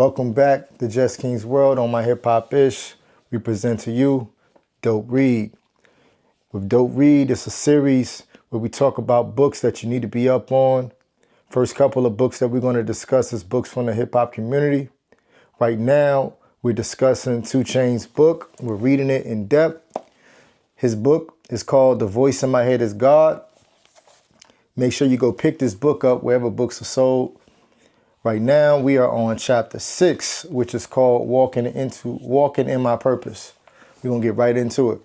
Welcome back to Just King's World on my Hip Hop Ish. We present to you Dope Read. With Dope Read, it's a series where we talk about books that you need to be up on. First couple of books that we're going to discuss is books from the hip hop community. Right now, we're discussing Chainz's book. We're reading it in depth. His book is called The Voice in My Head is God. Make sure you go pick this book up wherever books are sold. Right now, we are on chapter 6, which is called Walking in My Purpose. We're going to get right into it.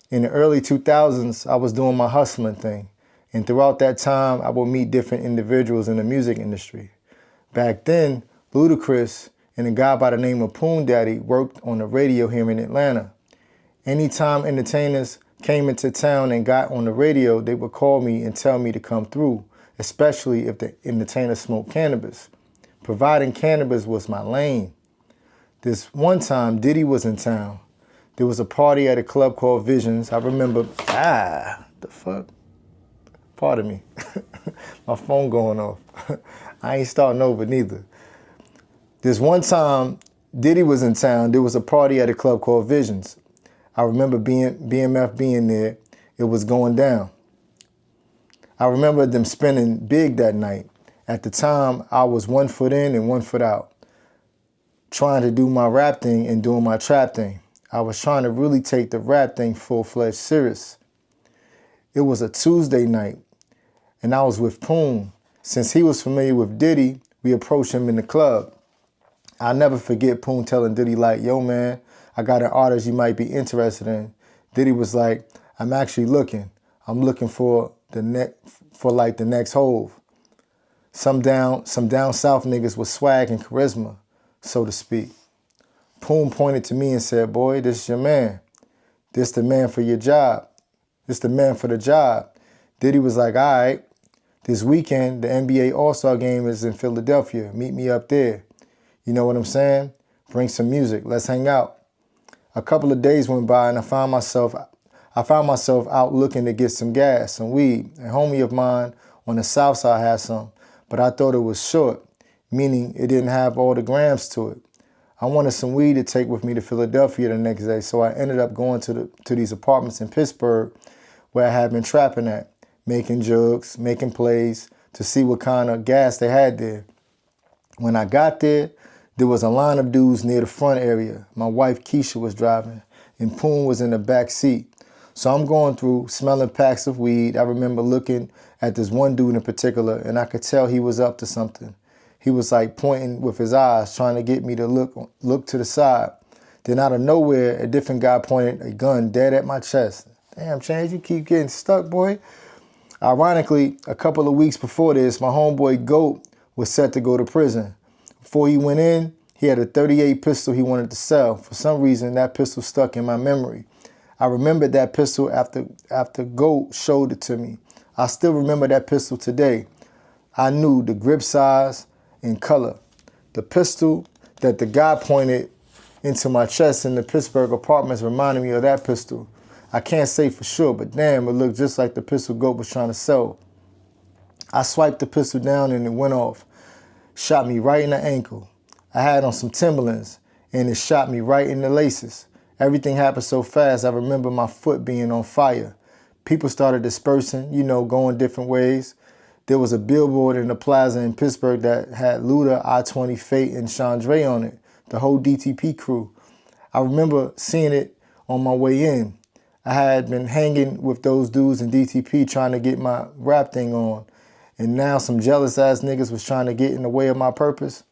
In the early 2000s, I was doing my hustling thing. And throughout that time, I would meet different individuals in the music industry. Back then, Ludacris and a guy by the name of Poon Daddy worked on the radio here in Atlanta. Anytime entertainers came into town and got on the radio, they would call me and tell me to come through, especially if the entertainer smoked cannabis. Providing cannabis was my lane. This one time, Diddy was in town. There was a party at a club called Visions. I remember, the fuck? Pardon me. My phone going off. I ain't starting over neither. This one time, Diddy was in town. There was a party at a club called Visions. I remember BMF being there. It was going down. I remember them spending big that night. At the time, I was 1 foot in and 1 foot out, trying to do my rap thing and doing my trap thing. I was trying to really take the rap thing full-fledged serious. It was a Tuesday night, and I was with Poon. Since he was familiar with Diddy, we approached him in the club. I'll never forget Poon telling Diddy like, yo man, I got an artist you might be interested in. Diddy was like, I'm actually looking. I'm looking for the next Hove. Some down south niggas with swag and charisma, so to speak. Poon pointed to me and said, boy, this is your man. This the man for your job. This the man for the job. Diddy was like, all right, this weekend, the NBA All-Star game is in Philadelphia. Meet me up there. You know what I'm saying? Bring some music. Let's hang out. A couple of days went by and I found myself out looking to get some gas, some weed. A homie of mine on the south side had some, but I thought it was short, meaning it didn't have all the grams to it. I wanted some weed to take with me to Philadelphia the next day, so I ended up going to these apartments in Pittsburgh where I had been trapping at, making jugs, making plays to see what kind of gas they had there. When I got there was a line of dudes near the front area. My wife Keisha was driving, and Poon was in the back seat. So I'm going through, smelling packs of weed. I remember looking at this one dude in particular, and I could tell he was up to something. He was like pointing with his eyes, trying to get me to look to the side. Then out of nowhere, a different guy pointed a gun dead at my chest. Damn, Chainz, you keep getting stuck, boy. Ironically, a couple of weeks before this, my homeboy Goat was set to go to prison. Before he went in, he had a .38 pistol he wanted to sell. For some reason, that pistol stuck in my memory. I remembered that pistol after Goat showed it to me. I still remember that pistol today. I knew the grip size and color. The pistol that the guy pointed into my chest in the Pittsburgh apartments reminded me of that pistol. I can't say for sure, but damn, it looked just like the pistol Goat was trying to sell. I swiped the pistol down and it went off. Shot me right in the ankle. I had on some Timberlands and it shot me right in the laces. Everything happened so fast, I remember my foot being on fire. People started dispersing, going different ways. There was a billboard in the plaza in Pittsburgh that had Luda, I-20, Fate, and Chandre on it, the whole DTP crew. I remember seeing it on my way in. I had been hanging with those dudes in DTP trying to get my rap thing on. And now some jealous ass niggas was trying to get in the way of my purpose.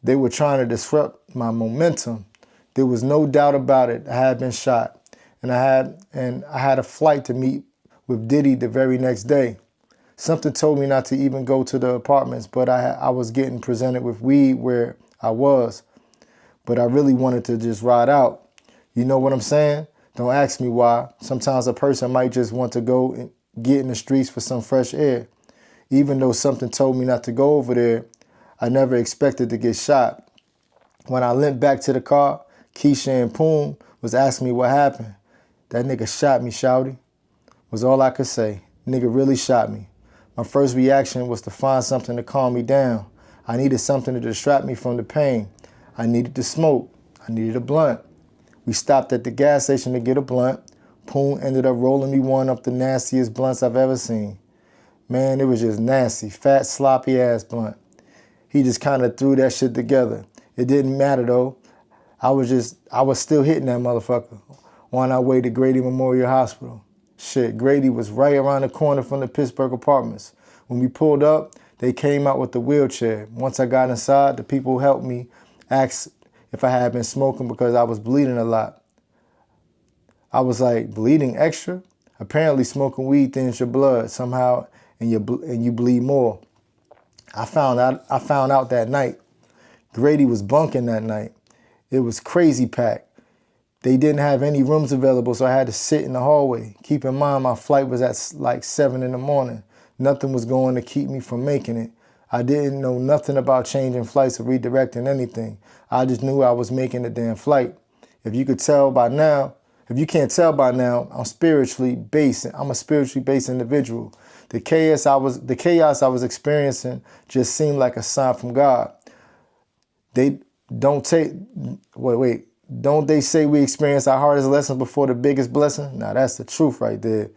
They were trying to disrupt my momentum. There was no doubt about it. I had been shot. And I had a flight to meet with Diddy the very next day. Something told me not to even go to the apartments, but I was getting presented with weed where I was. But I really wanted to just ride out. You know what I'm saying? Don't ask me why. Sometimes a person might just want to go and get in the streets for some fresh air. Even though something told me not to go over there, I never expected to get shot. When I limped back to the car, Keisha and Poon was asking me what happened. That nigga shot me, shouty, was all I could say. Nigga really shot me. My first reaction was to find something to calm me down. I needed something to distract me from the pain. I needed to smoke. I needed a blunt. We stopped at the gas station to get a blunt. Poon ended up rolling me one of the nastiest blunts I've ever seen. Man, it was just nasty, fat, sloppy ass blunt. He just kind of threw that shit together. It didn't matter though. I was still hitting that motherfucker on our way to Grady Memorial Hospital. Shit, Grady was right around the corner from the Pittsburgh apartments. When we pulled up, they came out with the wheelchair. Once I got inside, the people who helped me asked if I had been smoking because I was bleeding a lot. I was like, bleeding extra? Apparently smoking weed thins your blood somehow and you bleed more. I found out that night. Grady was bunking that night. It was crazy packed. They didn't have any rooms available, so I had to sit in the hallway. Keep in mind, my flight was at like 7 in the morning. Nothing was going to keep me from making it. I didn't know nothing about changing flights or redirecting anything. I just knew I was making the damn flight. If you can't tell by now, I'm a spiritually based individual. The chaos I was experiencing just seemed like a sign from God. Don't they say we experience our hardest lessons before the biggest blessing? Now that's the truth right there.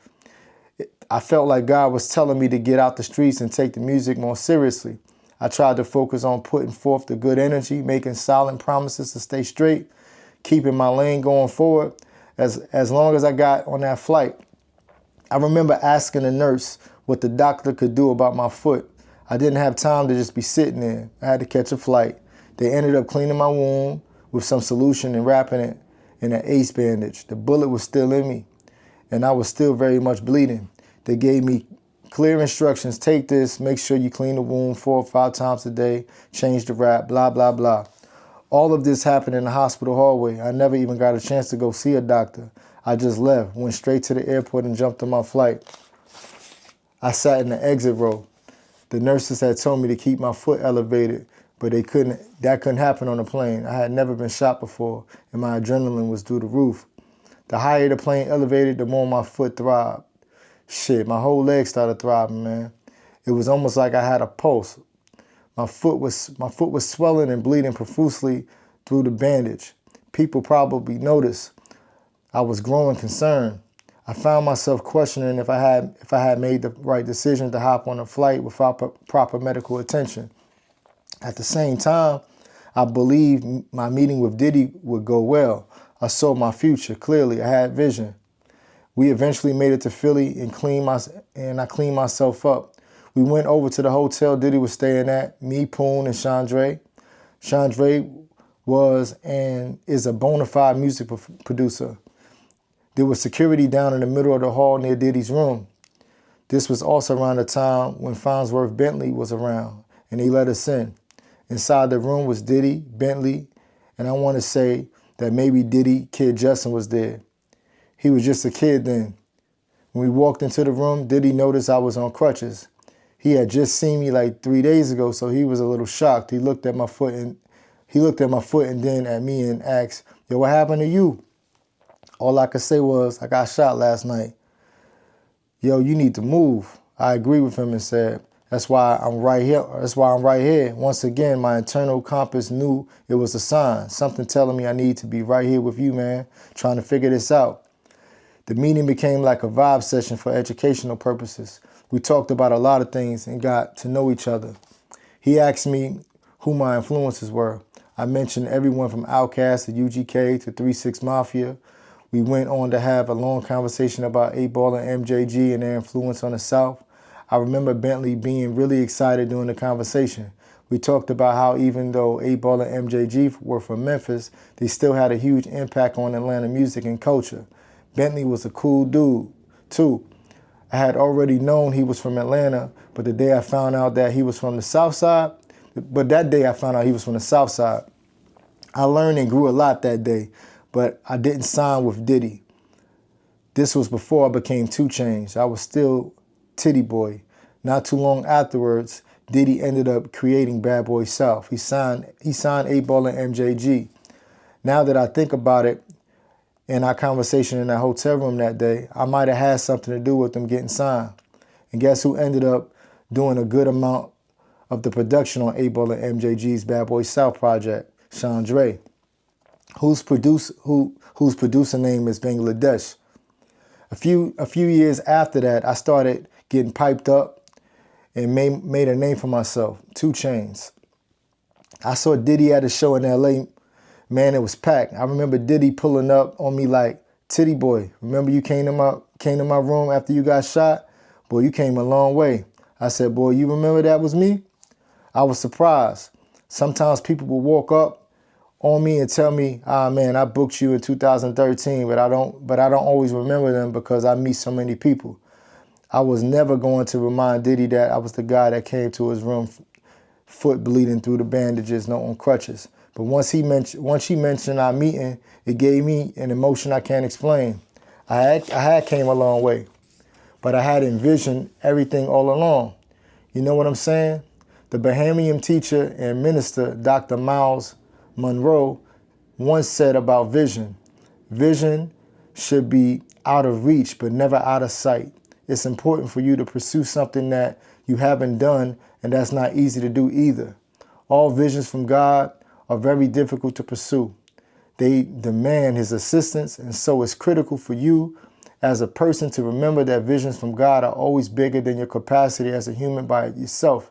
I felt like God was telling me to get out the streets and take the music more seriously. I tried to focus on putting forth the good energy, making silent promises to stay straight, keeping my lane going forward as long as I got on that flight. I remember asking the nurse what the doctor could do about my foot. I didn't have time to just be sitting there. I had to catch a flight. They ended up cleaning my wound with some solution and wrapping it in an ace bandage. The bullet was still in me, and I was still very much bleeding. They gave me clear instructions. Take this, make sure you clean the wound 4 or 5 times a day, change the wrap, blah, blah, blah. All of this happened in the hospital hallway. I never even got a chance to go see a doctor. I just left, went straight to the airport and jumped on my flight. I sat in the exit row. The nurses had told me to keep my foot elevated, but that couldn't happen on a plane. I had never been shot before, and my adrenaline was through the roof. The higher the plane elevated, the more my foot throbbed. Shit, my whole leg started throbbing, man. It was almost like I had a pulse. My foot was swelling and bleeding profusely through the bandage. People probably noticed. I was growing concerned. I found myself questioning if I had made the right decision to hop on a flight without proper medical attention. At the same time, I believed my meeting with Diddy would go well. I saw my future clearly. I had vision. We eventually made it to Philly and I cleaned myself up. We went over to the hotel Diddy was staying at, me, Poon, and Chandre. Chandre was and is a bona fide music producer. There was security down in the middle of the hall near Diddy's room. This was also around the time when Farnsworth Bentley was around, and they let us in. Inside the room was Diddy, Bentley, and I want to say that maybe Diddy Kid Justin was there. He was just a kid then. When we walked into the room, Diddy noticed I was on crutches. He had just seen me like 3 days ago, so he was a little shocked. He looked at my foot and then at me and asked, "Yo, what happened to you?" All I could say was, "I got shot last night." "Yo, you need to move." I agreed with him and said, That's why I'm right here. Once again, my internal compass knew it was a sign, something telling me I need to be right here with you, man, trying to figure this out. The meeting became like a vibe session for educational purposes. We talked about a lot of things and got to know each other. He asked me who my influences were. I mentioned everyone from Outkast to UGK to 3 6 Mafia. We went on to have a long conversation about 8-Ball and MJG and their influence on the South. I remember Bentley being really excited during the conversation. We talked about how even though 8-Ball and MJG were from Memphis, they still had a huge impact on Atlanta music and culture. Bentley was a cool dude, too. I had already known he was from Atlanta, but that day I found out he was from the South Side. I learned and grew a lot that day, but I didn't sign with Diddy. This was before I became 2 Chainz. I was still Titty Boy. Not too long afterwards, Diddy ended up creating Bad Boy South. He signed 8-Ball and MJG. Now that I think about it, in our conversation in that hotel room that day, I might have had something to do with them getting signed. And guess who ended up doing a good amount of the production on 8 Ball and MJG's Bad Boy South project, Chandre, whose producer name is Bangladesh. A few years after that, I started getting piped up and made a name for myself, 2 Chainz. I saw Diddy at a show in LA. Man, it was packed. I remember Diddy pulling up on me like, "Titty boy, remember you came to my room after you got shot? Boy, you came a long way." I said, "Boy, you remember that was me?" I was surprised. Sometimes people would walk up on me and tell me, "Ah man, I booked you in 2013, but I don't always remember them because I meet so many people." I was never going to remind Diddy that I was the guy that came to his room, foot bleeding through the bandages, no on crutches. But once he mentioned our meeting, it gave me an emotion I can't explain. I had came a long way, but I had envisioned everything all along. You know what I'm saying? The Bahamian teacher and minister, Dr. Miles Monroe, once said about vision, "Vision should be out of reach, but never out of sight." It's important for you to pursue something that you haven't done, and that's not easy to do either. All visions from God are very difficult to pursue. They demand his assistance, and so it's critical for you as a person to remember that visions from God are always bigger than your capacity as a human by yourself.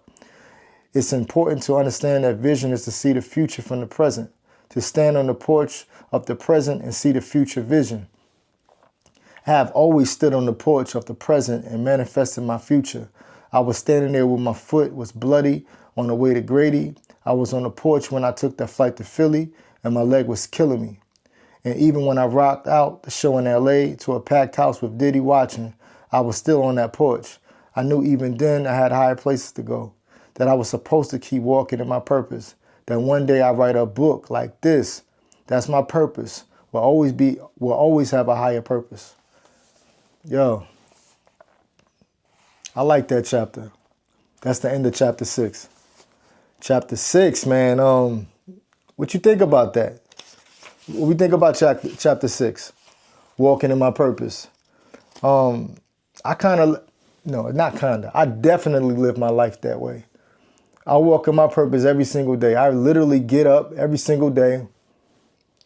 It's important to understand that vision is to see the future from the present, to stand on the porch of the present and see the future vision. I have always stood on the porch of the present and manifested my future. I was standing there when my foot was bloody on the way to Grady. I was on the porch when I took that flight to Philly and my leg was killing me. And even when I rocked out the show in LA to a packed house with Diddy watching, I was still on that porch. I knew even then I had higher places to go, that I was supposed to keep walking in my purpose, that one day I write a book like this. That's my purpose. Will always have a higher purpose. Yo, I like that chapter. That's the end of chapter 6. Chapter 6, man. What you think about that? What we think about chapter 6? Walking in my purpose. I definitely live my life that way. I walk in my purpose every single day. I literally get up every single day.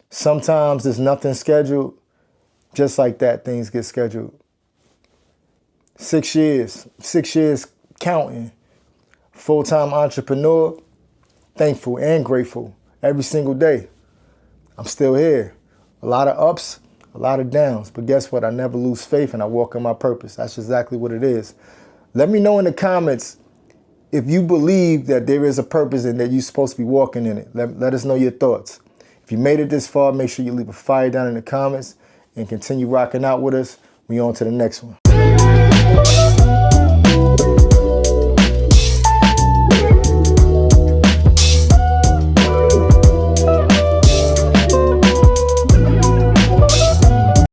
Sometimes there's nothing scheduled. Just like that, things get scheduled. 6 years counting. Full-time entrepreneur, thankful and grateful every single day. I'm still here. A lot of ups, a lot of downs. But guess what? I never lose faith and I walk in my purpose. That's exactly what it is. Let me know in the comments if you believe that there is a purpose and that you're supposed to be walking in it. Let us know your thoughts. If you made it this far, make sure you leave a fire down in the comments and continue rocking out with us. We on to the next one.